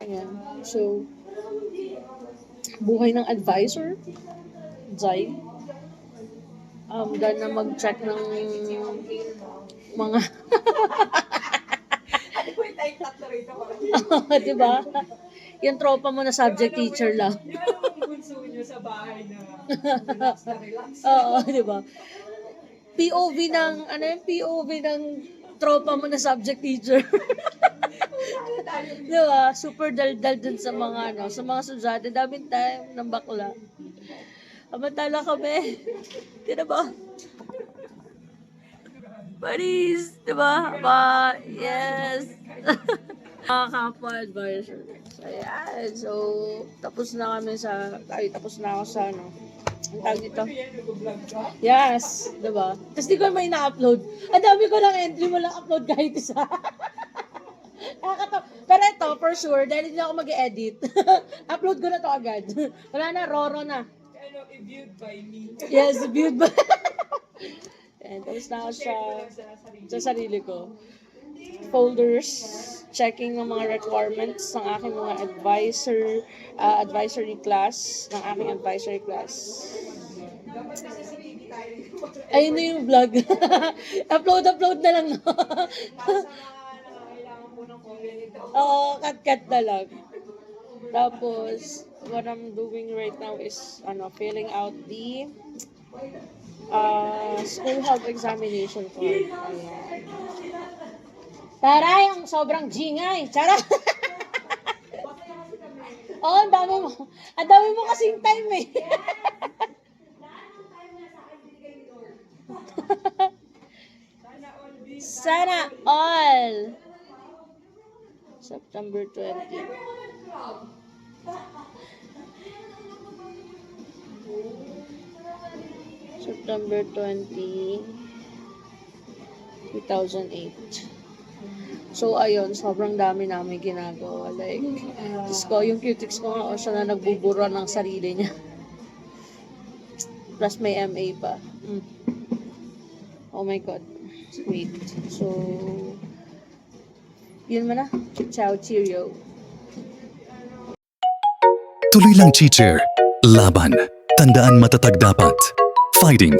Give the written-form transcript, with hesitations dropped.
Ayan. So, buhay ng advisor. Zay. Na mag-check ng mga diba? Yung tropa mo na subject teacher lang. Yung bunso nyo sa bahay na relax. Oo, diba? POV ng, POV ng tropa mo na subject teacher. Diba? Super daldal dun sa mga, sa mga sudyate. Daming time ng bakla. Amantala kami. Di na ba? Buddies! Diba? Yes! Mga kapwa advisors. Ayan. So, tapos na ako sa, ang tawag dito? Yes! Diba? Tapos di ko may na-upload. Ang dami ko lang entry, walang upload kahit isa. Pero ito, for sure, dahil hindi ako mag-edit, upload ko na to agad. Wala na, Roro na. Viewed by me. Yes, viewed by... And tapos na ako sa sarili ko. Folders, checking ng mga requirements ng aking mga advisory class, ng aking advisory class. Ayun na yung vlog. Upload na lang. Oo, cut na lang. Tapos, what I'm doing right now is, filling out the school health examination form. Ayan. Taray, ang sobrang jingay. Tara! Oh, ang dami mo kasing time eh. Sana all. September 20. September 20, 2008. So, ayun, sobrang dami namin ginagawa. Like, Diyos ko, yung cutics ko nga, siya na nagbubura ng sarili niya. Plus may MA pa. Oh my God. Wait. So, yun man na. Ciao, cheerio. Tuloy lang, teacher. Laban. Tandaan, matatag dapat. Fighting.